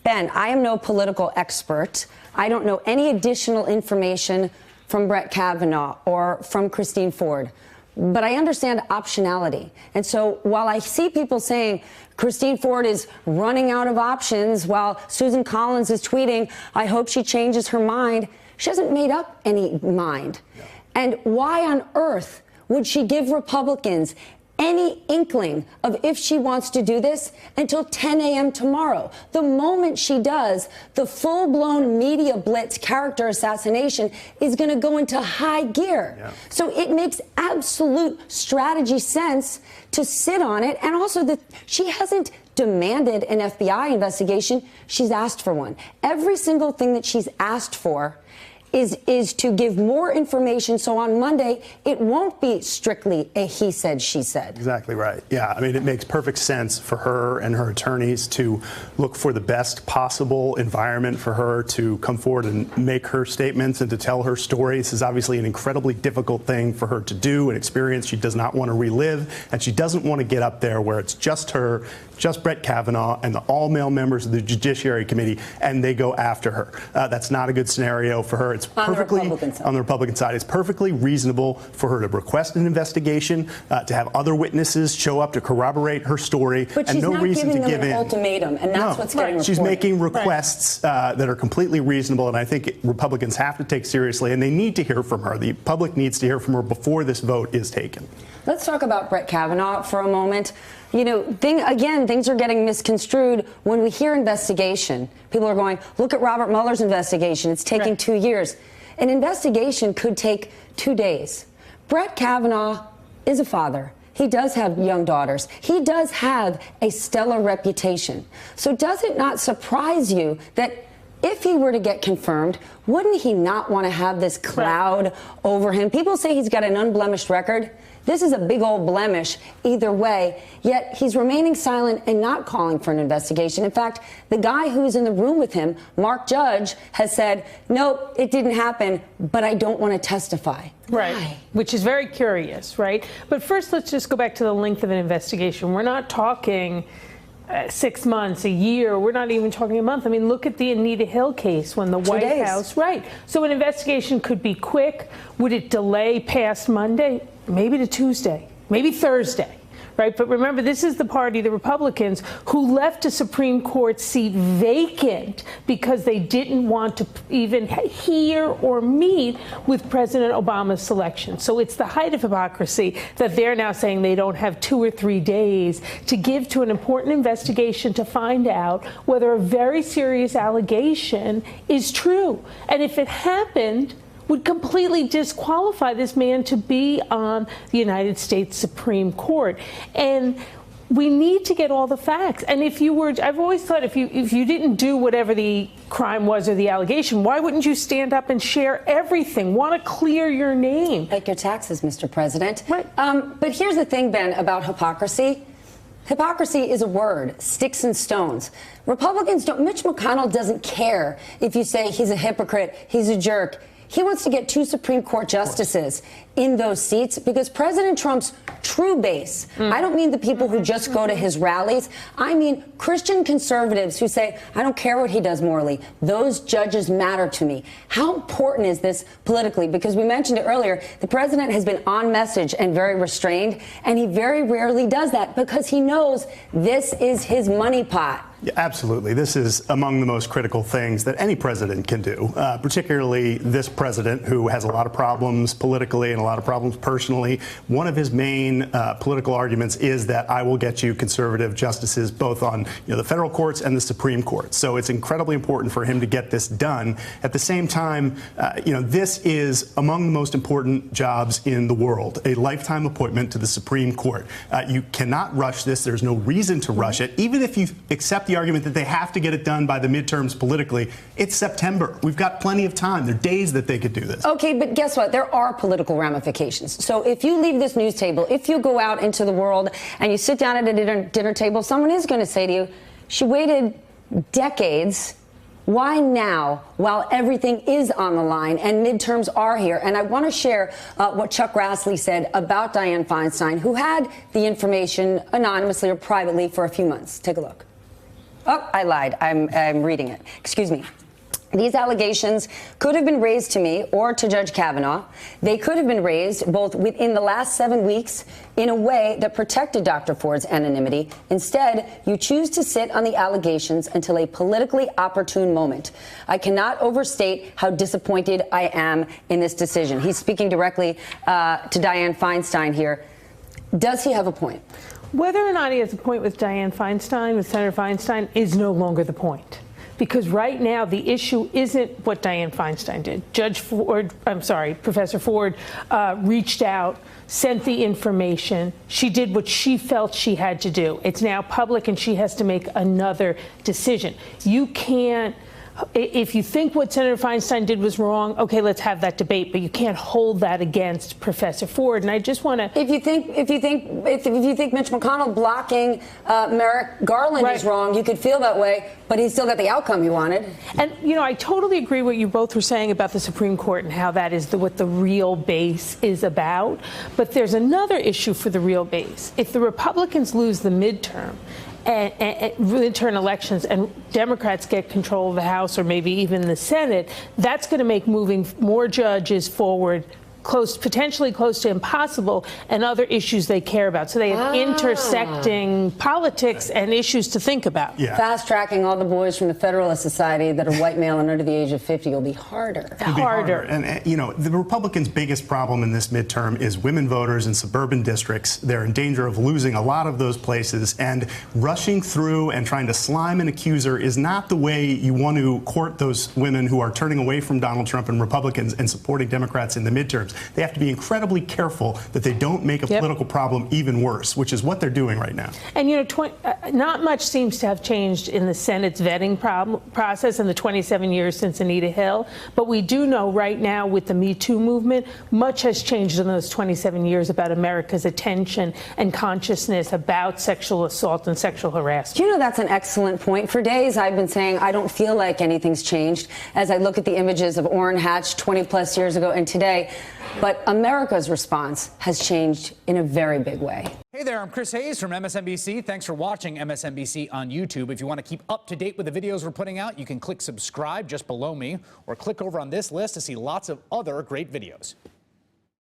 Ben, I am no political expert. I don't know any additional information from Brett Kavanaugh or from Christine Ford. But I understand optionality. And so while I see people saying Christine Ford is running out of options while Susan Collins is tweeting, I hope she changes her mind, she hasn't made up any mind. Yeah. And why on earth would she give Republicans any inkling of if she wants to do this until 10 a.m. tomorrow? The moment she does, the full-blown media blitz character assassination is going to go into high gear. Yeah. So it makes absolute strategy sense to sit on it. And also that she hasn't demanded an FBI investigation. She's asked for one. Every single thing that she's asked for is to give more information, so on Monday it won't be strictly a he said, she said. Exactly right. Yeah, I mean, it makes perfect sense for her and her attorneys to look for the best possible environment for her to come forward and make her statements and to tell her story. This is obviously an incredibly difficult thing for her to do, an experience she does not want to relive, and she doesn't want to get up there where it's just her, just Brett Kavanaugh and the all-male members of the Judiciary Committee, and they go after her. That's not a good scenario for her. It's perfectly on the Republican side. It's perfectly reasonable for her to request an investigation, to have other witnesses show up to corroborate her story, but and no reason to give in. She's not giving them an ultimatum, and that's what's getting reported. She's making requests that are completely reasonable, and I think Republicans have to take seriously, and they need to hear from her. The public needs to hear from her before this vote is taken. Let's talk about Brett Kavanaugh for a moment. You know, things are getting misconstrued when we hear investigation. People are going, look at Robert Mueller's investigation. It's taking 2 years. An investigation could take 2 days. Brett Kavanaugh is a father. He does have young daughters. He does have a stellar reputation. So does it not surprise you that if he were to get confirmed, wouldn't he not want to have this cloud over him? People say he's got an unblemished record. This is a big old blemish either way, yet he's remaining silent and not calling for an investigation. In fact, the guy who's in the room with him, Mark Judge, has said, nope, it didn't happen, but I don't want to testify. Right, why? Which is very curious, right? But first, let's just go back to the length of an investigation. We're not talking 6 months, a year. We're not even talking a month. I mean, look at the Anita Hill case when the White House, right. So an investigation could be quick. Would it delay past Monday? Maybe to Tuesday, maybe Thursday, right? But remember, this is the party, the Republicans, who left a Supreme Court seat vacant because they didn't want to even hear or meet with President Obama's selection. So it's the height of hypocrisy that they're now saying they don't have 2 or 3 days to give to an important investigation to find out whether a very serious allegation is true. And if it happened, would completely disqualify this man to be on the United States Supreme Court. And we need to get all the facts. And if you were, I've always thought if you didn't do whatever the crime was or the allegation, why wouldn't you stand up and share everything? Want to clear your name? Like your taxes, Mr. President. Right. But here's the thing, Ben, about hypocrisy. Hypocrisy is a word, sticks and stones. Republicans don't, Mitch McConnell doesn't care if you say he's a hypocrite, he's a jerk. He wants to get 2 Supreme Court justices in those seats because President Trump's true base, I don't mean the people who just go to his rallies. I mean Christian conservatives who say, I don't care what he does morally. Those judges matter to me. How important is this politically? Because we mentioned it earlier, the president has been on message and very restrained, and he very rarely does that because he knows this is his money pot. Yeah, absolutely. This is among the most critical things that any president can do, particularly this president who has a lot of problems politically and a lot of problems personally. One of his main political arguments is that I will get you conservative justices both on the federal courts and the Supreme Court. So it's incredibly important for him to get this done. At the same time, this is among the most important jobs in the world, a lifetime appointment to the Supreme Court. You cannot rush this. There's no reason to rush it. Even if you accept the argument that they have to get it done by the midterms politically, it's September. We've got plenty of time. There are days that they could do this. Okay, but guess what? There are political ramifications. So if you leave this news table, if you go out into the world and you sit down at a dinner table, someone is going to say to you, she waited decades. Why now, while everything is on the line and midterms are here? And I want to share what Chuck Grassley said about Dianne Feinstein, who had the information anonymously or privately for a few months. Take a look. Oh, I lied. I'm reading it. Excuse me. These allegations could have been raised to me or to Judge Kavanaugh. They could have been raised both within the last 7 weeks in a way that protected Dr. Ford's anonymity. Instead, you choose to sit on the allegations until a politically opportune moment. I cannot overstate how disappointed I am in this decision. He's speaking directly to Dianne Feinstein here. Does he have a point? Whether or not he has a point with Dianne Feinstein, with Senator Feinstein, is no longer the point. Because right now the issue isn't what Dianne Feinstein did. Professor Ford reached out, sent the information. She did what she felt she had to do. It's now public and she has to make another decision. You can't, if you think what Senator Feinstein did was wrong, okay, let's have that debate, but you can't hold that against Professor Ford. And I just want to, if you think Mitch McConnell blocking Merrick Garland is wrong, you could feel that way, but he still got the outcome he wanted. And I totally agree what you both were saying about the Supreme Court and how that is what the real base is about. But there's another issue for the real base. If the Republicans lose the midterm midterm elections and Democrats get control of the House or maybe even the Senate, that's going to make moving more judges forward potentially close to impossible, and other issues they care about. So they have intersecting politics and issues to think about. Yeah. Fast tracking all the boys from the Federalist Society that are white male and under the age of 50 will be harder. Harder. And, the Republicans' biggest problem in this midterm is women voters in suburban districts. They're in danger of losing a lot of those places, and rushing through and trying to slime an accuser is not the way you want to court those women who are turning away from Donald Trump and Republicans and supporting Democrats in the midterms. They have to be incredibly careful that they don't make a political problem even worse, which is what they're doing right now. And, not much seems to have changed in the Senate's vetting process in the 27 years since Anita Hill. But we do know right now with the Me Too movement, much has changed in those 27 years about America's attention and consciousness about sexual assault and sexual harassment. That's an excellent point. For days, I've been saying I don't feel like anything's changed as I look at the images of Orrin Hatch 20 plus years ago and today. But America's response has changed in a very big way. Hey there, I'm Chris Hayes from MSNBC. Thanks for watching MSNBC on YouTube. If you want to keep up to date with the videos we're putting out, you can click subscribe just below me or click over on this list to see lots of other great videos.